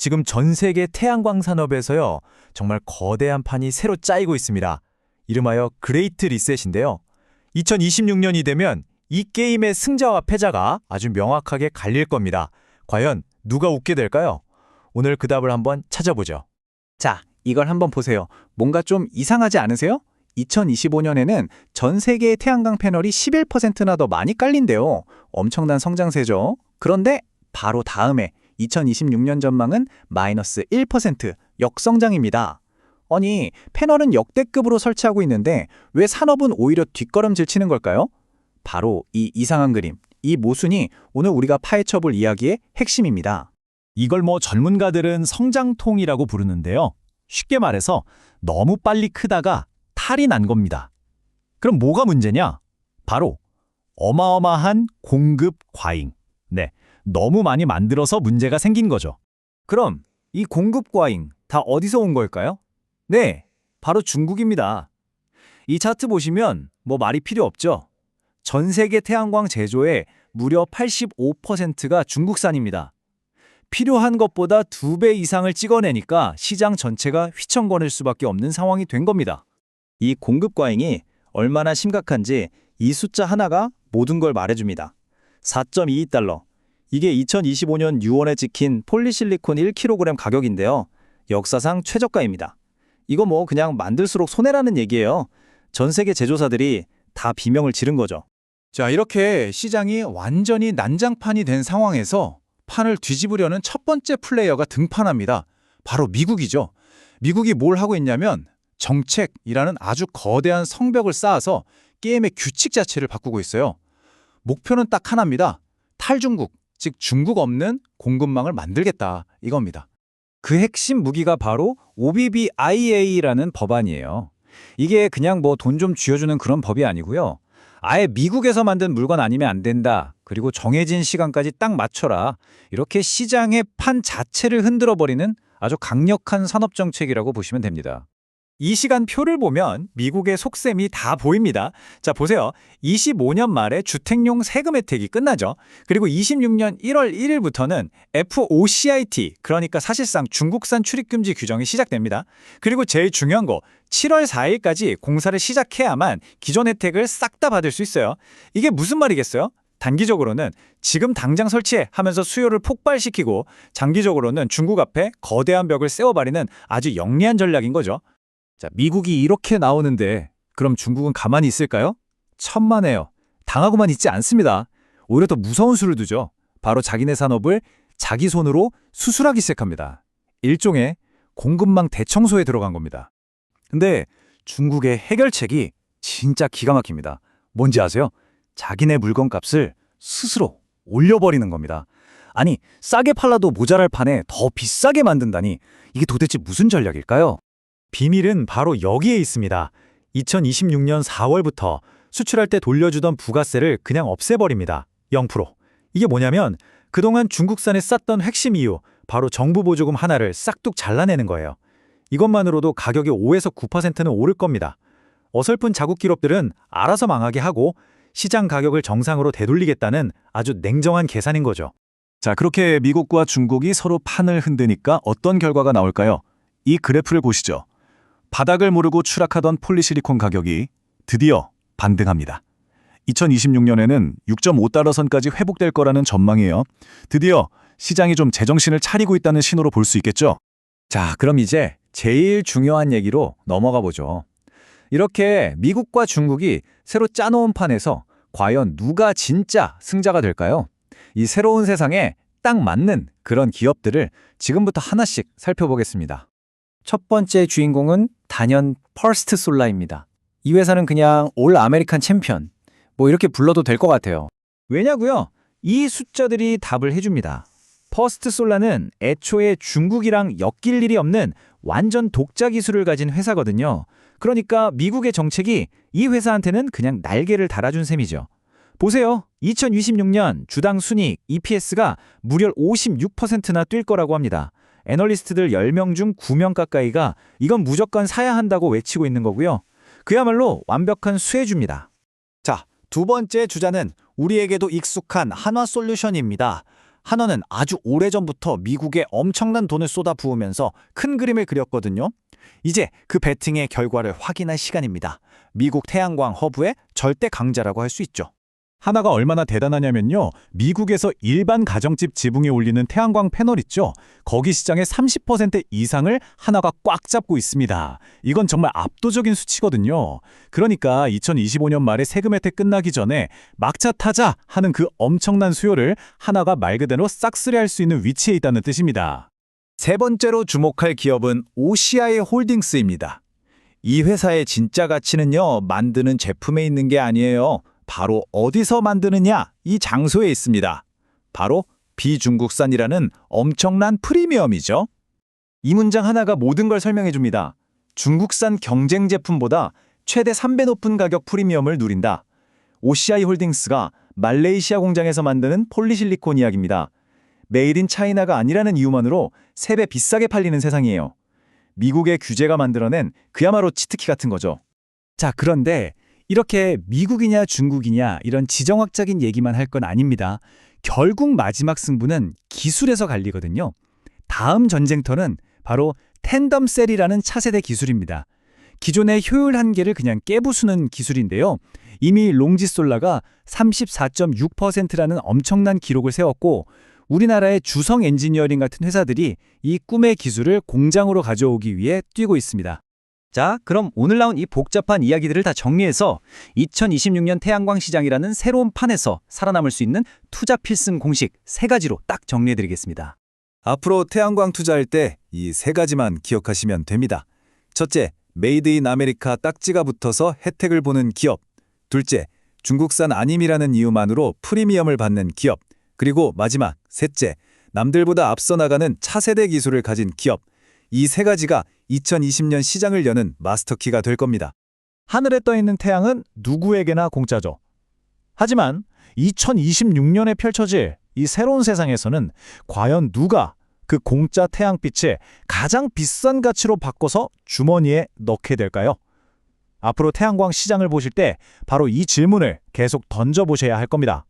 지금 전 세계 태양광 산업에서요, 정말 거대한 판이 새로 짜이고 있습니다. 이름하여 그레이트 리셋인데요. 2026년이 되면 이 게임의 승자와 패자가 아주 명확하게 갈릴 겁니다. 과연 누가 웃게 될까요? 오늘 그 답을 한번 찾아보죠. 자, 이걸 한번 보세요. 뭔가 좀 이상하지 않으세요? 2025년에는 전 세계의 태양광 패널이 11%나 더 많이 깔린대요. 엄청난 성장세죠. 그런데 바로 다음에 2026년 전망은 마이너스 1%, 역성장입니다. 아니, 패널은 역대급으로 설치하고 있는데 왜 산업은 오히려 뒷걸음질 치는 걸까요? 바로 이 이상한 그림, 이 모순이 오늘 우리가 파헤쳐볼 이야기의 핵심입니다. 이걸 전문가들은 성장통이라고 부르는데요. 쉽게 말해서 너무 빨리 크다가 탈이 난 겁니다. 그럼 뭐가 문제냐? 바로 어마어마한 공급 과잉. 네, 너무 많이 만들어서 문제가 생긴 거죠. 그럼 이 공급 과잉 다 어디서 온 걸까요? 네, 바로 중국입니다. 이 차트 보시면 말이 필요 없죠? 전 세계 태양광 제조의 무려 85%가 중국산입니다. 필요한 것보다 2배 이상을 찍어내니까 시장 전체가 휘청거릴 수밖에 없는 상황이 된 겁니다. 이 공급 과잉이 얼마나 심각한지 이 숫자 하나가 모든 걸 말해줍니다. 4.22달러. 이게 2025년 6월에 찍힌 폴리실리콘 1kg 가격인데요. 역사상 최저가입니다. 이거 그냥 만들수록 손해라는 얘기예요. 전 세계 제조사들이 다 비명을 지른 거죠. 자, 이렇게 시장이 완전히 난장판이 된 상황에서 판을 뒤집으려는 첫 번째 플레이어가 등판합니다. 바로 미국이죠. 미국이 뭘 하고 있냐면 정책이라는 아주 거대한 성벽을 쌓아서 게임의 규칙 자체를 바꾸고 있어요. 목표는 딱 하나입니다. 탈중국, 즉 중국 없는 공급망을 만들겠다, 이겁니다. 그 핵심 무기가 바로 OBBIA라는 법안이에요. 이게 그냥 돈 좀 쥐어주는 그런 법이 아니고요. 아예 미국에서 만든 물건 아니면 안 된다. 그리고 정해진 시간까지 딱 맞춰라. 이렇게 시장의 판 자체를 흔들어버리는 아주 강력한 산업정책이라고 보시면 됩니다. 이 시간표를 보면 미국의 속셈이 다 보입니다. 자, 보세요. 25년 말에 주택용 세금 혜택이 끝나죠. 그리고 26년 1월 1일부터는 FOCIT, 그러니까 사실상 중국산 출입금지 규정이 시작됩니다. 그리고 제일 중요한 거, 7월 4일까지 공사를 시작해야만 기존 혜택을 싹 다 받을 수 있어요. 이게 무슨 말이겠어요? 단기적으로는 지금 당장 설치해 하면서 수요를 폭발시키고, 장기적으로는 중국 앞에 거대한 벽을 세워버리는 아주 영리한 전략인 거죠. 자, 미국이 이렇게 나오는데 그럼 중국은 가만히 있을까요? 천만에요. 당하고만 있지 않습니다. 오히려 더 무서운 수를 두죠. 바로 자기네 산업을 자기 손으로 수술하기 시작합니다. 일종의 공급망 대청소에 들어간 겁니다. 근데 중국의 해결책이 진짜 기가 막힙니다. 뭔지 아세요? 자기네 물건값을 스스로 올려버리는 겁니다. 아니, 싸게 팔라도 모자랄 판에 더 비싸게 만든다니, 이게 도대체 무슨 전략일까요? 비밀은 바로 여기에 있습니다. 2026년 4월부터 수출할 때 돌려주던 부가세를 그냥 없애버립니다. 0%. 이게 뭐냐면 그동안 중국산에 쌌던 핵심 이유, 바로 정부 보조금 하나를 싹둑 잘라내는 거예요. 이것만으로도 가격이 5에서 9%는 오를 겁니다. 어설픈 자국 기업들은 알아서 망하게 하고 시장 가격을 정상으로 되돌리겠다는 아주 냉정한 계산인 거죠. 자, 그렇게 미국과 중국이 서로 판을 흔드니까 어떤 결과가 나올까요? 이 그래프를 보시죠. 바닥을 모르고 추락하던 폴리실리콘 가격이 드디어 반등합니다. 2026년에는 6.5달러 선까지 회복될 거라는 전망이에요. 드디어 시장이 좀 제정신을 차리고 있다는 신호로 볼 수 있겠죠? 자, 그럼 이제 제일 중요한 얘기로 넘어가 보죠. 이렇게 미국과 중국이 새로 짜놓은 판에서 과연 누가 진짜 승자가 될까요? 이 새로운 세상에 딱 맞는 그런 기업들을 지금부터 하나씩 살펴보겠습니다. 첫 번째 주인공은 단연 퍼스트 솔라입니다. 이 회사는 그냥 올 아메리칸 챔피언, 이렇게 불러도 될 것 같아요. 왜냐고요? 이 숫자들이 답을 해줍니다. 퍼스트 솔라는 애초에 중국이랑 엮일 일이 없는 완전 독자 기술을 가진 회사거든요. 그러니까 미국의 정책이 이 회사한테는 그냥 날개를 달아준 셈이죠. 보세요. 2026년 주당 순이익 EPS가 무려 56%나 뛸 거라고 합니다. 애널리스트들 10명 중 9명 가까이가 이건 무조건 사야 한다고 외치고 있는 거고요. 그야말로 완벽한 수혜주입니다. 자, 두 번째 주자는 우리에게도 익숙한 한화솔루션입니다. 하나는 아주 오래전부터 미국에 엄청난 돈을 쏟아 부으면서 큰 그림을 그렸거든요. 이제 그 베팅의 결과를 확인할 시간입니다. 미국 태양광 허브의 절대 강자라고 할 수 있죠. 하나가 얼마나 대단하냐면요. 미국에서 일반 가정집 지붕에 올리는 태양광 패널 있죠. 거기 시장의 30% 이상을 하나가 꽉 잡고 있습니다. 이건 정말 압도적인 수치거든요. 그러니까 2025년 말에 세금 혜택 끝나기 전에 막차 타자 하는 그 엄청난 수요를 하나가 말 그대로 싹쓸이할 수 있는 위치에 있다는 뜻입니다. 세 번째로 주목할 기업은 OCI 홀딩스입니다. 이 회사의 진짜 가치는요, 만드는 제품에 있는 게 아니에요. 바로 어디서 만드느냐, 이 장소에 있습니다. 바로 비중국산이라는 엄청난 프리미엄이죠. 이 문장 하나가 모든 걸 설명해 줍니다. 중국산 경쟁 제품보다 최대 3배 높은 가격 프리미엄을 누린다. OCI 홀딩스가 말레이시아 공장에서 만드는 폴리실리콘 이야기입니다. 메이드 인 차이나가 아니라는 이유만으로 3배 비싸게 팔리는 세상이에요. 미국의 규제가 만들어낸 그야말로 치트키 같은 거죠. 자, 그런데 이렇게 미국이냐 중국이냐 이런 지정학적인 얘기만 할 건 아닙니다. 결국 마지막 승부는 기술에서 갈리거든요. 다음 전쟁터는 바로 텐덤 셀이라는 차세대 기술입니다. 기존의 효율 한계를 그냥 깨부수는 기술인데요. 이미 롱지솔라가 34.6%라는 엄청난 기록을 세웠고 우리나라의 주성 엔지니어링 같은 회사들이 이 꿈의 기술을 공장으로 가져오기 위해 뛰고 있습니다. 자, 그럼 오늘 나온 이 복잡한 이야기들을 다 정리해서 2026년 태양광 시장이라는 새로운 판에서 살아남을 수 있는 투자 필승 공식 3가지로 딱 정리해드리겠습니다. 앞으로 태양광 투자할 때 이 3가지만 기억하시면 됩니다. 첫째, 메이드 인 아메리카 딱지가 붙어서 혜택을 보는 기업. 둘째, 중국산 아님이라는 이유만으로 프리미엄을 받는 기업. 그리고 마지막, 셋째, 남들보다 앞서 나가는 차세대 기술을 가진 기업. 이 3가지가 2020년 시장을 여는 마스터키가 될 겁니다. 하늘에 떠 있는 태양은 누구에게나 공짜죠. 하지만 2026년에 펼쳐질 이 새로운 세상에서는 과연 누가 그 공짜 태양빛을 가장 비싼 가치로 바꿔서 주머니에 넣게 될까요? 앞으로 태양광 시장을 보실 때 바로 이 질문을 계속 던져보셔야 할 겁니다.